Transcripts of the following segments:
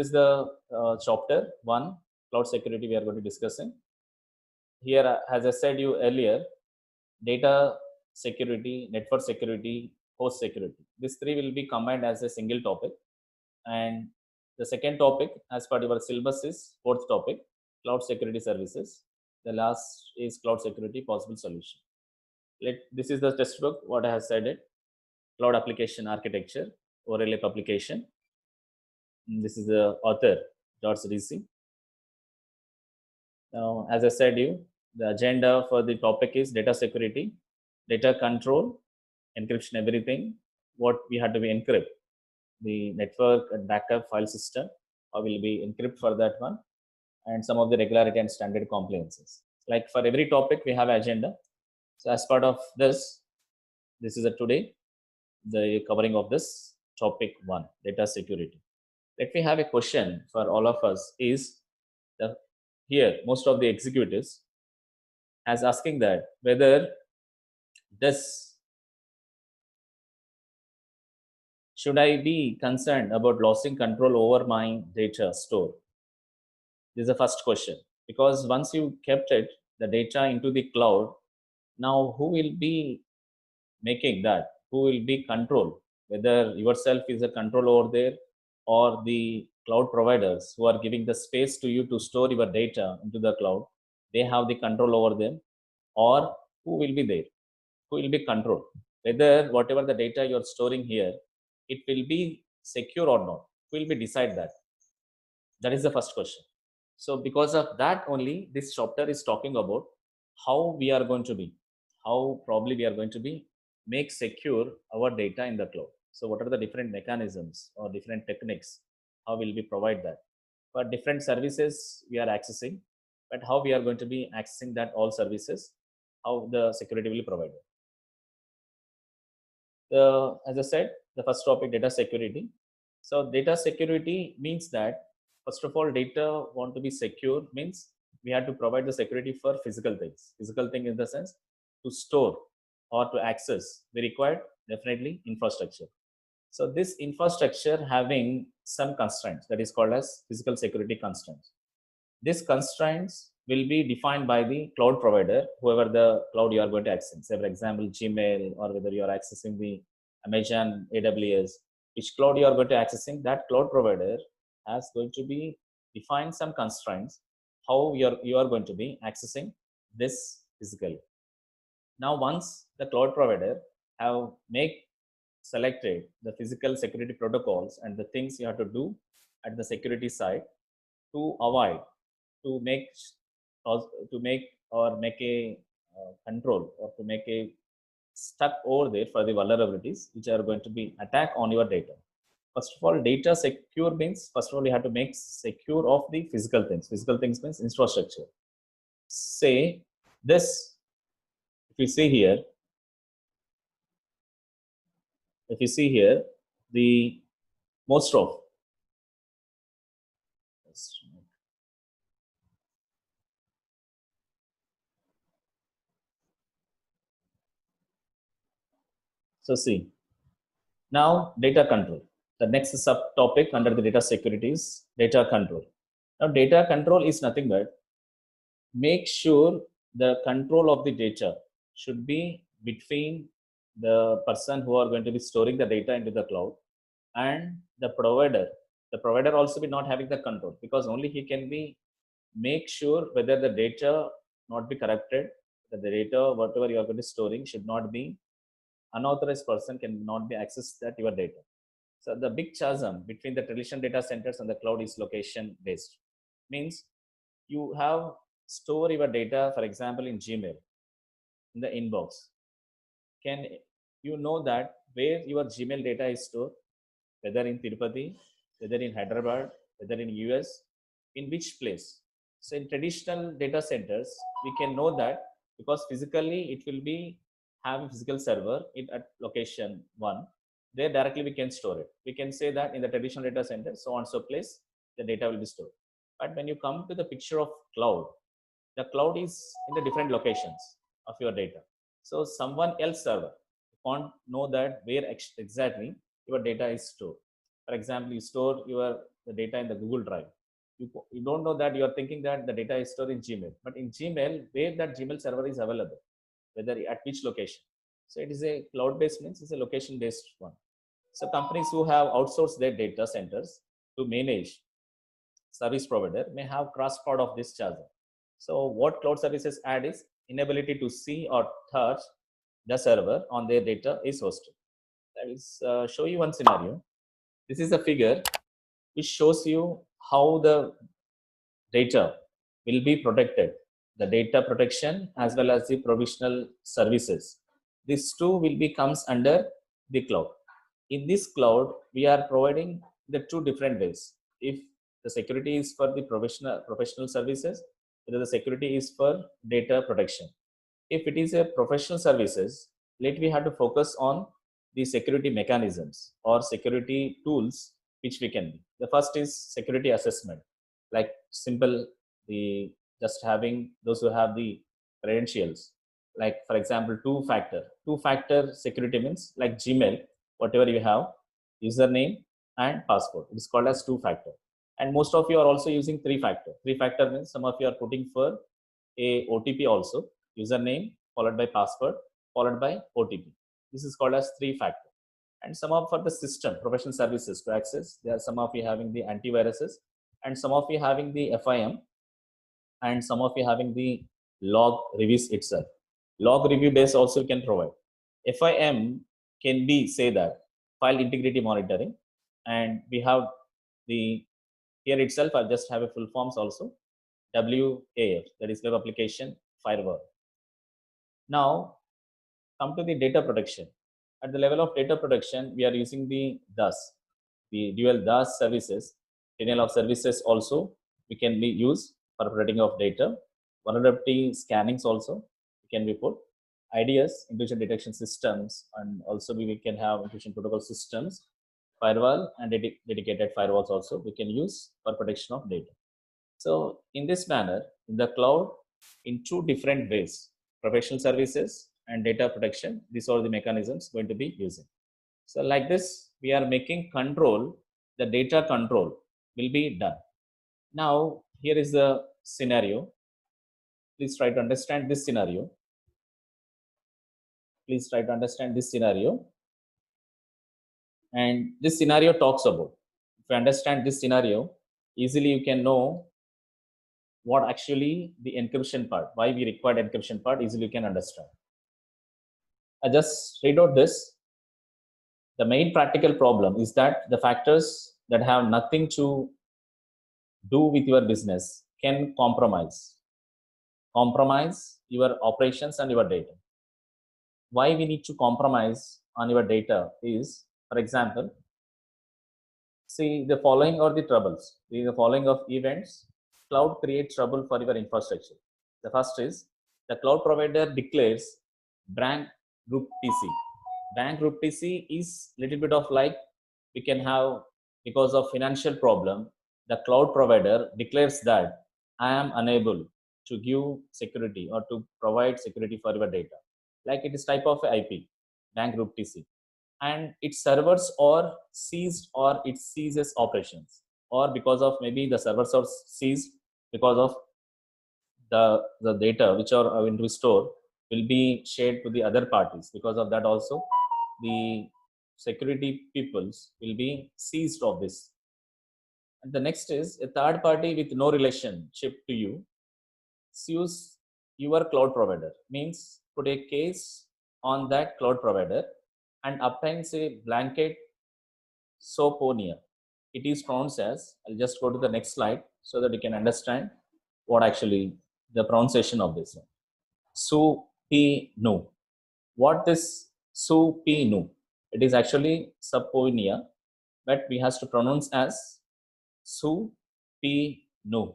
This is the chapter 1, cloud security we are going to discussing. Here, as I said you earlier, data security, network security, host security. These three will be combined as a single topic. And the second topic, as per your syllabus, is fourth topic, cloud security services. The last is cloud security possible solution. This is the textbook, what I have said it. Cloud application architecture, ORLA publication. This is the author, George Reese. Now, as I said you, the agenda for the topic is data security, data control, encryption, everything. What we had to be encrypt, the network and backup file system, or will be encrypt for that one, and some of the regularity and standard compliances. Like for every topic, we have agenda. So as part of this is a today, the covering of this topic 1, data security. Let me have a question for all of us is, here most of the executives as asking that whether this should I be concerned about losing control over my data store. This is the first question, because once you kept it, the data into the cloud, now who will be making that? Who will be control? Whether yourself is a control over there, or the cloud providers who are giving the space to you to store your data into the cloud, they have the control over them, or who will be there? Who will be control? Whether whatever the data you're storing here, it will be secure or not. Who will be decide that? That is the first question. So because of that only, this chapter is talking about how we are going to be, how probably we are going to be make secure our data in the cloud. So what are the different mechanisms or different techniques? How will we provide that? For different services we are accessing, but how we are going to be accessing that all services, how the security will be provided. As I said, the first topic, data security. So data security means that, first of all, data want to be secure means we have to provide the security for physical things. Physical thing in the sense to store or to access, we require definitely infrastructure. So this infrastructure having some constraints, that is called as physical security constraints. These constraints will be defined by the cloud provider, whoever the cloud you are going to access. Say, for example, Gmail, or whether you are accessing the Amazon AWS, which cloud you are going to accessing, that cloud provider has going to be define some constraints how you are going to be accessing this physically. Now, once the cloud provider have selected the physical security protocols and the things you have to do at the security side to avoid, to make a control, or to make a stuck over there for the vulnerabilities which are going to be attack on your data. First of all, data secure means, first of all, you have to make secure of the physical things. Physical things means infrastructure. Say this, if you see here, the most of, so see, now data control. The next subtopic under the data security is data control. Now data control is nothing but make sure the control of the data should be between the person who are going to be storing the data into the cloud and the provider. The provider also be not having the control, because only he can be make sure whether the data not be corrupted, that the data whatever you are going to storing should not be unauthorized person cannot be accessed that your data. So the big chasm between the traditional data centers and the cloud is location based. Means you have store your data, for example, in Gmail, in the inbox. Can you know that where your Gmail data is stored, whether in Tirupati, whether in Hyderabad, whether in US, in which place? So in traditional data centers, we can know that because physically it will be have a physical server at location 1. There directly we can store it. We can say that in the traditional data center, so on so place, the data will be stored. But when you come to the picture of cloud, the cloud is in the different locations of your data. So someone else server can't know that where exactly your data is stored. For example, you store your the data in the Google Drive. You don't know that. You are thinking that the data is stored in Gmail, but in Gmail, where that Gmail server is available, whether at which location. So it is a cloud-based, means it's a location-based one. So companies who have outsourced their data centers to manage service provider may have cross-part of this charger. So what cloud services add is inability to see or touch the server on their data is hosted. I will show you one scenario. This is a figure which shows you how the data will be protected, the data protection as well as the provisional services. These two will be comes under the cloud. In this cloud, we are providing the two different ways. If the security is for the professional services, whether the security is for data protection. If it is a professional services, let we have to focus on the security mechanisms or security tools which we can do. The first is security assessment, like simple, the just having those who have the credentials, like for example two-factor security means like Gmail, whatever you have, username and password, it is called as two-factor. And most of you are also using three-factor means some of you are putting for a OTP also, username followed by password followed by OTP. This is called as three-factor. And some of for the system professional services to access, there are some of you having the antiviruses, and some of you having the FIM, and some of you having the log reviews itself. Log review base also can provide. FIM can be say that file integrity monitoring, and we have the here itself. I just have a full forms also. WAF, that is Web Application Firewall. Now come to the data protection. At the level of data protection, we are using the DAS, the dual DAS services. Denial of services also we can be used for protecting of data. Vulnerability scannings also can be put. IDS, intrusion detection systems, and also we can have intrusion protocol systems, firewall and dedicated firewalls also we can use for protection of data. So in this manner, in the cloud, in two different ways, professional services and data protection, these are the mechanisms going to be using. So like this, we are making control, the data control will be done. Now, here is the scenario. Please try to understand this scenario. Please try to understand this scenario. And this scenario talks about, if you understand this scenario, easily you can know what actually the encryption part, why we required encryption part, easily you can understand. I just read out this. The main practical problem is that the factors that have nothing to do with your business can compromise your operations and your data. Why we need to compromise on your data is, for example, see the following are the troubles. The following of events, cloud creates trouble for your infrastructure. The first is the cloud provider declares bankrupt. Bankrupt is little bit of like we can have because of financial problem. The cloud provider declares that I am unable to give security or to provide security for your data. Like it is type of IP, bankrupt, and its servers are seized or it ceases operations, or because of maybe the servers are seized because of the data which are going to store will be shared to the other parties. Because of that also the security peoples will be seized of this. And the next is a third party with no relationship to you sues your cloud provider, means put a case on that cloud provider and obtains a blanket soponia. It is pronounced as, I'll just go to the next slide so that you can understand what actually the pronunciation of this one. Supinu. What this supinu? It is actually saponia, but we have to pronounce as supinu.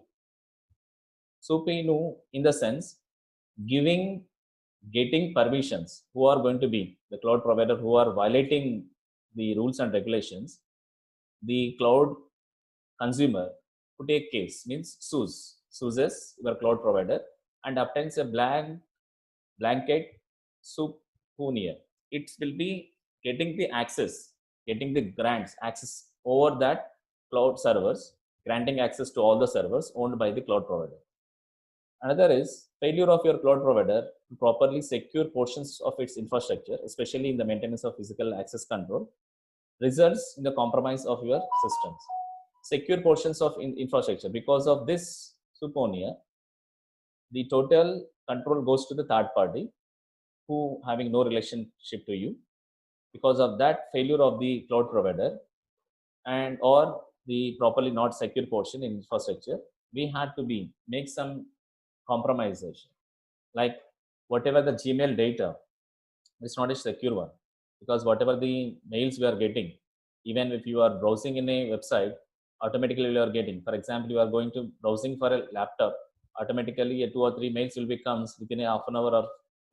Supinu in the sense getting permissions who are going to be the cloud provider who are violating the rules and regulations. The cloud consumer to take case means sues your cloud provider and obtains a blanket supponia. It will be getting the access, getting the grants access over that cloud servers, granting access to all the servers owned by the cloud provider. Another is failure of your cloud provider to properly secure portions of its infrastructure, especially in the maintenance of physical access control, results in the compromise of your systems. Secure portions of infrastructure. Because of this Suponia, the total control goes to the third party who having no relationship to you. Because of that failure of the cloud provider and or the properly not secure portion in infrastructure, we had to make some compromisation. Like whatever the Gmail data, it's not a secure one, because whatever the mails we are getting, even if you are browsing in a website, automatically you are getting. For example, you are going to browsing for a laptop, automatically a 2 or 3 mails will be comes within a half an hour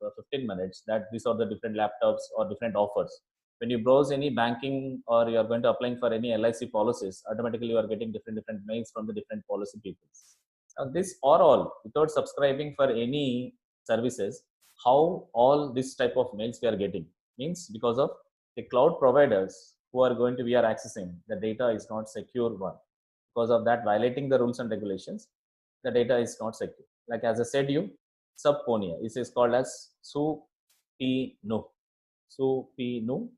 or 15 minutes that these are the different laptops or different offers. When you browse any banking or you are going to applying for any LIC policies, automatically you are getting different mails from the different policy people. Now, this or all without subscribing for any services, how all this type of mails we are getting means because of the cloud providers who are going to be are accessing the data is not secure one. Because of that, violating the rules and regulations, the data is not secure. Like as I said, you subponia, this is called as supinu. Supinu.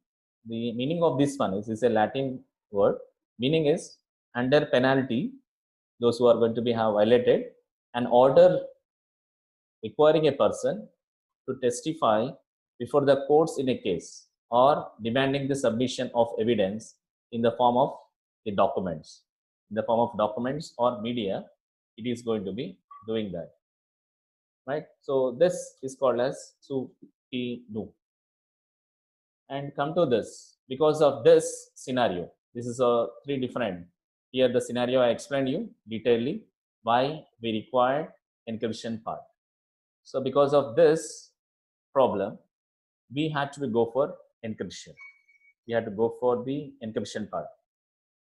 The meaning of this one is a Latin word. Meaning is under penalty, those who are going to be have violated an order requiring a person to testify before the courts in a case or demanding the submission of evidence in the form of the documents. In the form of documents or media, it is going to be doing that. Right? So this is called as supinu. And come to this, because of this scenario, this is a three different. Here the scenario I explained you detailedly why we required encryption part. So because of this problem, we had to go for encryption. We had to go for the encryption part.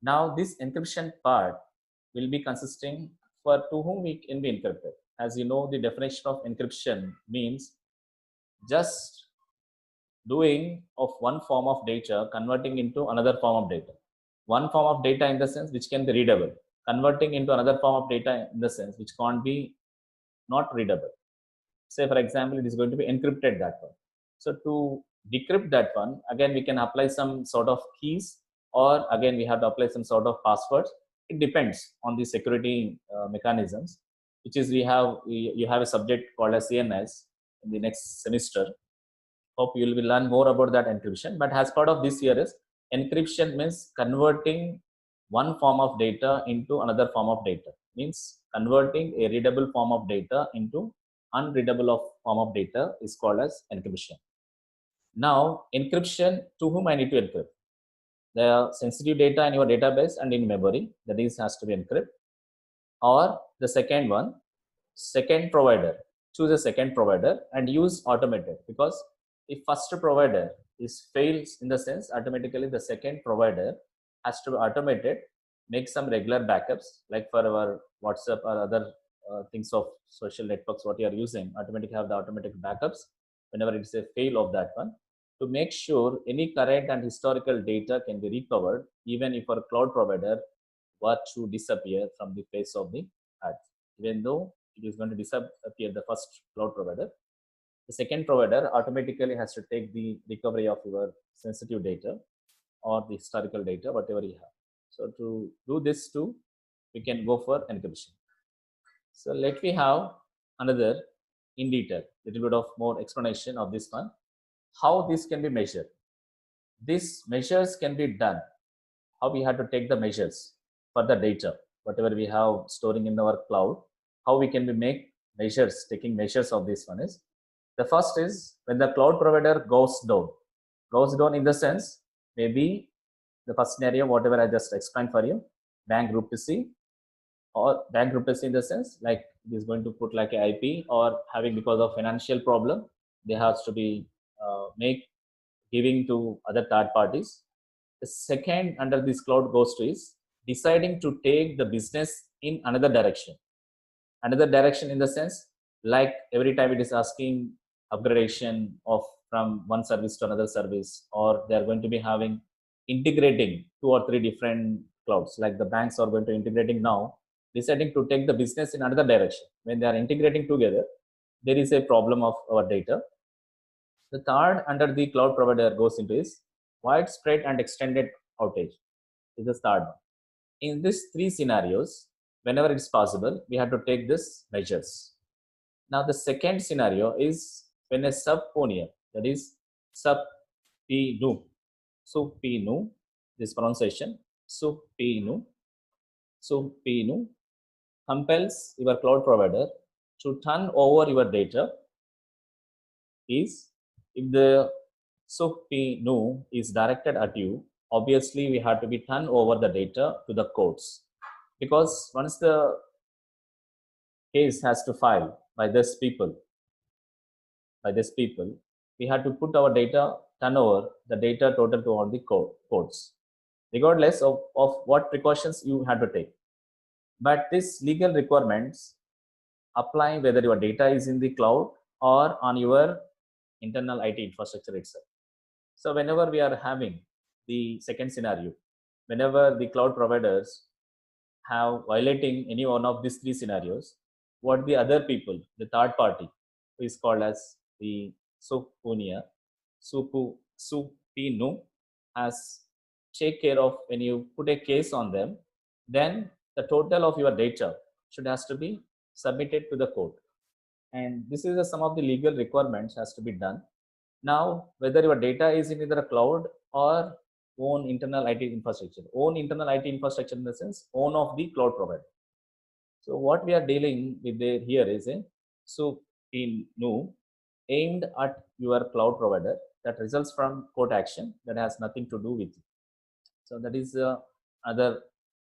Now this encryption part will be consisting for to whom it can be encrypted. As you know, the definition of encryption means just doing of one form of data converting into another form of data. One form of data in the sense which can be readable, converting into another form of data in the sense which can't be not readable. Say for example, it is going to be encrypted that one. So to decrypt that one, again we can apply some sort of keys, or again we have to apply some sort of passwords. It depends on the security mechanisms, which is you have a subject called as CNS in the next semester. Hope you will learn more about that encryption. But as part of this year is encryption means converting one form of data into another form of data. Means converting a readable form of data into unreadable form of data is called as encryption. Now, encryption, to whom I need to encrypt? The sensitive data in your database and in memory, that is has to be encrypted. Or the second one, second provider. Choose a second provider and use automated, because if first provider is fails in the sense, automatically the second provider has to be automated, make some regular backups like for our WhatsApp or other things of social networks what you are using, automatically have the automatic backups whenever it's a fail of that one, to make sure any current and historical data can be recovered even if our cloud provider were to disappear from the face of the earth. Even though it is going to disappear the first cloud provider, the second provider automatically has to take the recovery of your sensitive data or the historical data, whatever you have. So to do this too, we can go for encryption. So let me have another in detail, little bit of more explanation of this one, how this can be measured. These measures can be done, how we have to take the measures for the data, whatever we have storing in our cloud, how we can be make measures, taking measures of this one is, the first is when the cloud provider goes down in the sense, maybe the first scenario, whatever I just explained for you, bankruptcy, or bankruptcy in the sense like it is going to put like a IP or having because of financial problem, they has to be make giving to other third parties. The second under this cloud ghost is deciding to take the business in another direction. Another direction in the sense like every time it is asking upgradation of from one service to another service, or they are going to be having integrating 2 or 3 different clouds, like the banks are going to integrating now, deciding to take the business in another direction. When they are integrating together, there is a problem of our data. The third under the cloud provider goes into is widespread and extended outage. Is the third one. In these three scenarios, whenever it's possible, we have to take this measures. Now the second scenario is when a subponia, that is subpinu, supinu, this pronunciation, supinu, supinu compels your cloud provider to turn over your data is if the supinu is directed at you, obviously we have to be turn over the data to the courts, because once the case has to file by this people, we have to put our data, turn over the data total to all the courts, regardless of what precautions you had to take. But these legal requirements apply whether your data is in the cloud or on your internal IT infrastructure itself. So whenever we are having the second scenario, whenever the cloud providers have violating any one of these three scenarios, what the other people, the third party, who is called as the Supunia, Supinu, has take care of. When you put a case on them, then the total of your data should has to be submitted to the court. And this is some of the legal requirements has to be done. Now, whether your data is in either a cloud or own internal IT infrastructure, own internal IT infrastructure in the sense own of the cloud provider. So what we are dealing with here is a supinu aimed at your cloud provider that results from court action that has nothing to do with you. So that is other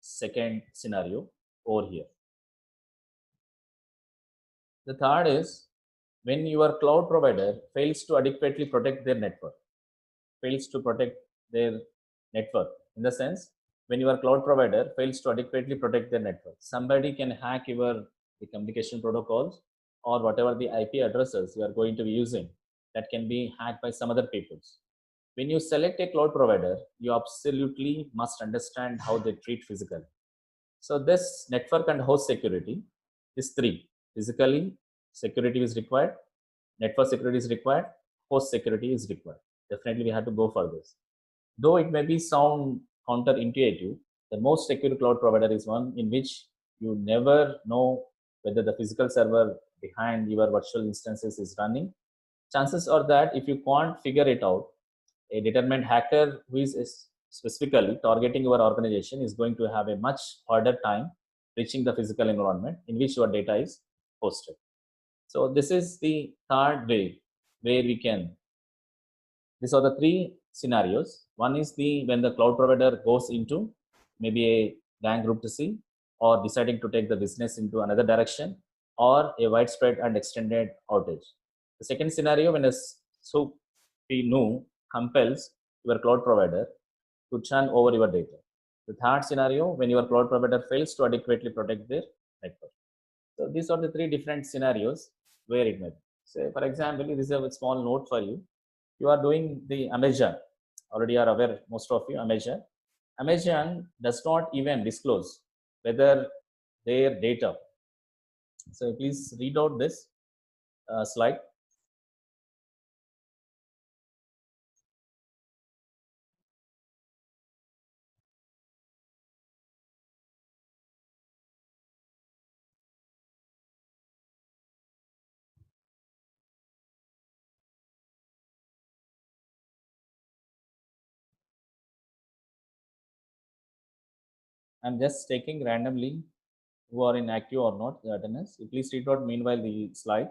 second scenario over here. The third is when your cloud provider fails to adequately protect their network, fails to protect their network in the sense when your cloud provider fails to adequately protect their network, somebody can hack your the communication protocols or whatever the IP addresses you are going to be using, that can be hacked by some other peoples. When you select a cloud provider, you absolutely must understand how they treat physically. So this network and host security is three. Physically, security is required, network security is required, host security is required. Definitely we have to go for this. Though it may be sound counterintuitive, the most secure cloud provider is one in which you never know whether the physical server behind your virtual instances is running. Chances are that if you can't figure it out, a determined hacker who is specifically targeting your organization is going to have a much harder time reaching the physical environment in which your data is hosted. So this is the third way where we can. These are the three scenarios. One is the when the cloud provider goes into maybe a bankruptcy or deciding to take the business into another direction or a widespread and extended outage. The second scenario when a SOPNU compels your cloud provider to turn over your data. The third scenario when your cloud provider fails to adequately protect their network. So these are the three different scenarios where it may be. Say, for example, this is a small note for you. You are doing the Amazon, already are aware, most of you, Amazon. Amazon does not even disclose whether their data. So please read out this slide. I'm just taking randomly who are inactive or not, the attendance. You please read out meanwhile the slide.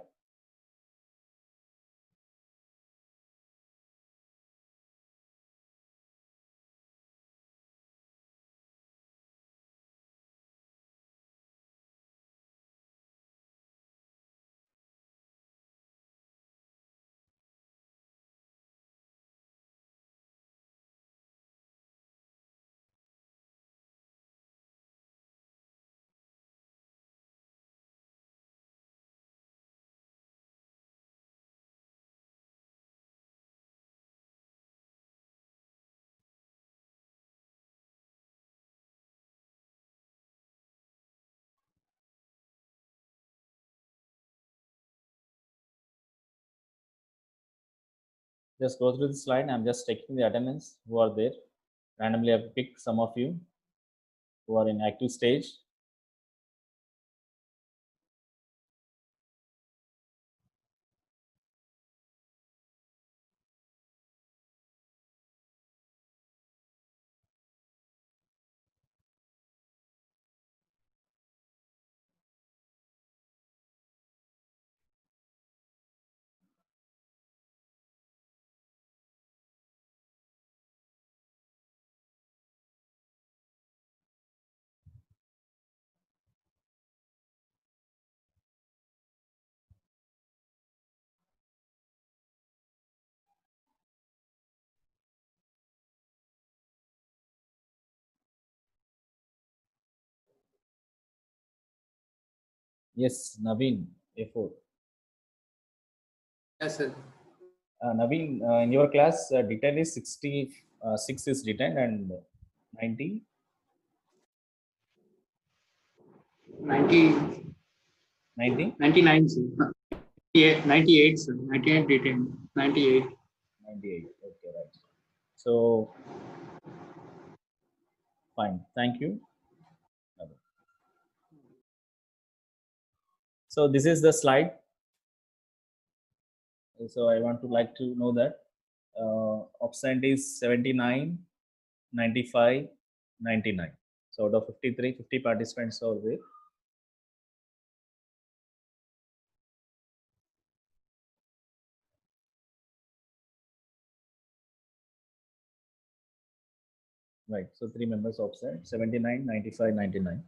Just go through the slide. I'm just checking the attendance who are there. Randomly, I've picked some of you who are in active stage. Yes, Naveen, A4. Yes, sir. Naveen, in your class, D10 is 66 is D10 and 90. 90, 90? 99, sir. 98, sir. 98 detained. 98. 98. Okay, right. So, fine. Thank you. So, this is the slide. So, I want to like to know that option is 79, 95, 99. So, out of 53, 50 participants are there. Right. So, three members option 79, 95, 99.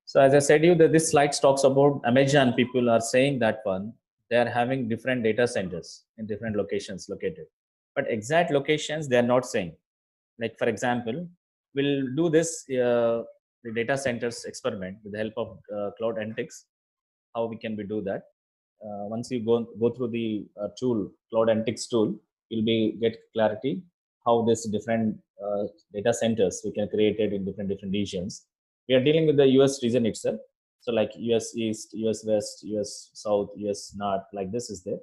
So as I said you that this slide talks about Amazon people are saying that one they are having different data centers in different locations located, but exact locations they are not saying. Like for example, we'll do this the data centers experiment with the help of Cloud Antics. How we can we do that? Once you go through the tool Cloud Antics tool, you'll be get clarity how this different data centers we can create it in different regions. We are dealing with the US region itself. So like US East, US West, US South, US North, like this is there.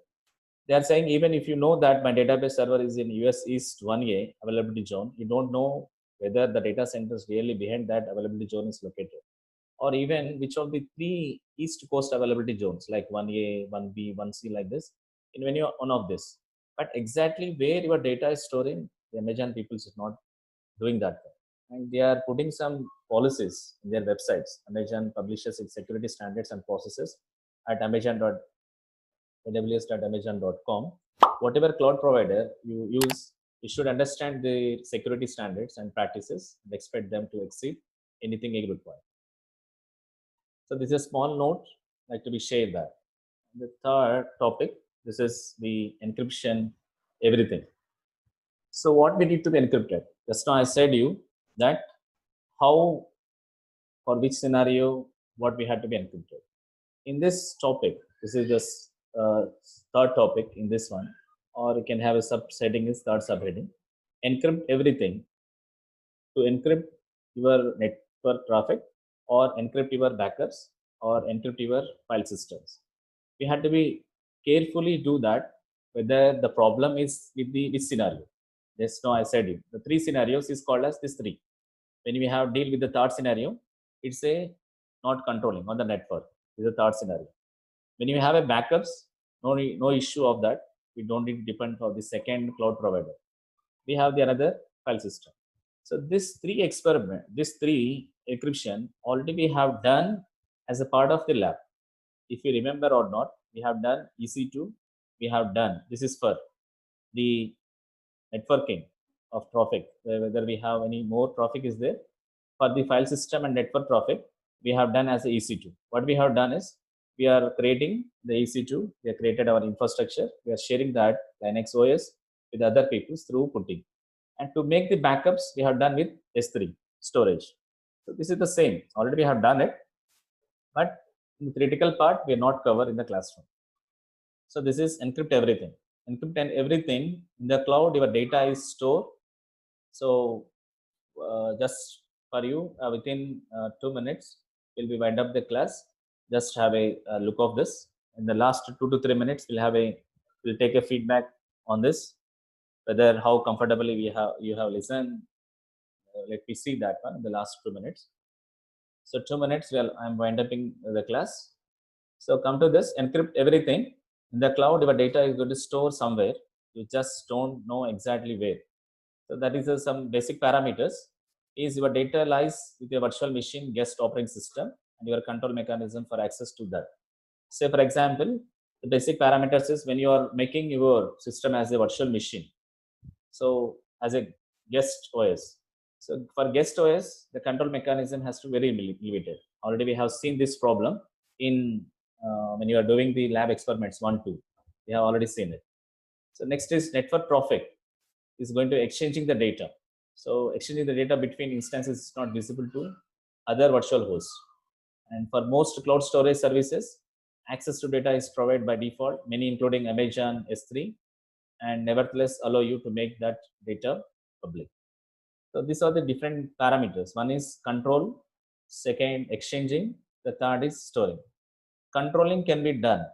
They are saying even if you know that my database server is in US East 1A availability zone, you don't know whether the data centers really behind that availability zone is located, or even which of the three East Coast availability zones, like 1A, 1B, 1C, like this, in any one of this. But exactly where your data is storing, the Amazon people is not doing that. And they are putting some policies in their websites. Amazon publishes its security standards and processes at aws.amazon.com. Whatever cloud provider you use, you should understand the security standards and practices and expect them to exceed anything you require. So this is a small note like to be shared that. The third topic, this is the encryption, everything. So what we need to be encrypted? Just now I said you that how for which scenario what we had to be encrypted. In this topic, this is just third topic in this one, or you can have a subsetting is third subheading. Encrypt everything to encrypt your network traffic or encrypt your backups or encrypt your file systems. We had to be carefully do that whether the problem is with the which scenario. Just now I said you the three scenarios is called as this three. When we have deal with the third scenario, it's a not controlling on the network is the third scenario. When you have a backups, no issue of that. We don't need to depend on the second cloud provider. We have the another file system. So this three experiment, this three encryption already we have done as a part of the lab. If you remember or not, we have done EC2. We have done this is for the networking of traffic. Whether we have any more traffic is there for the file system and network traffic. We have done as a EC2. What we have done is we are creating the EC2. We have created our infrastructure. We are sharing that Linux OS with other people through putting. And to make the backups, we have done with S3 storage. So this is the same. Already we have done it, but in the critical part, we are not covered in the classroom. So this is encrypt everything. Encrypt and everything in the cloud, your data is stored. So just for you, within 2 minutes, we'll be wind up the class. Just have a look of this. In the last 2 to 3 minutes, we'll take a feedback on this. whether how comfortably you have listened. Let me see that one in the last 2 minutes. So 2 minutes, well, I'm winding up the class. So come to this, encrypt everything in the cloud. Your data is going to store somewhere. You just don't know exactly where. So that is some basic parameters. Is your data lies with your virtual machine guest operating system and your control mechanism for access to that. Say for example, the basic parameters is when you are making your system as a virtual machine. So as a guest OS. So for guest OS, the control mechanism has to be very limited. Already we have seen this problem in when you are doing the lab experiments 1-2. We have already seen it. So next is network traffic is going to exchanging the data. So exchanging the data between instances is not visible to other virtual hosts. And for most cloud storage services, access to data is provided by default, many including Amazon S3, and nevertheless allow you to make that data public. So these are the different parameters. One is control, second exchanging, the third is storing. Controlling can be done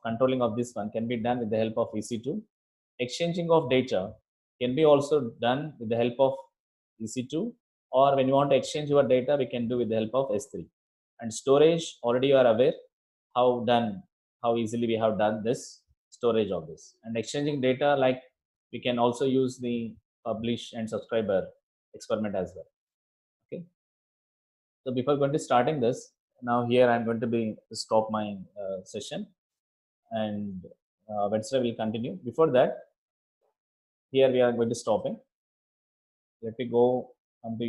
controlling of this one can be done with the help of EC2. Exchanging of data can be also done with the help of EC2, or when you want to exchange your data, we can do with the help of S3. And storage, already you are aware how easily we have done this storage of this. And exchanging data, like we can also use the publish and subscriber experiment as well. Okay. So before going to starting this, now here I'm going to be stop my session, and Wednesday will continue. Before that, here we are going to stopping. Let me go come to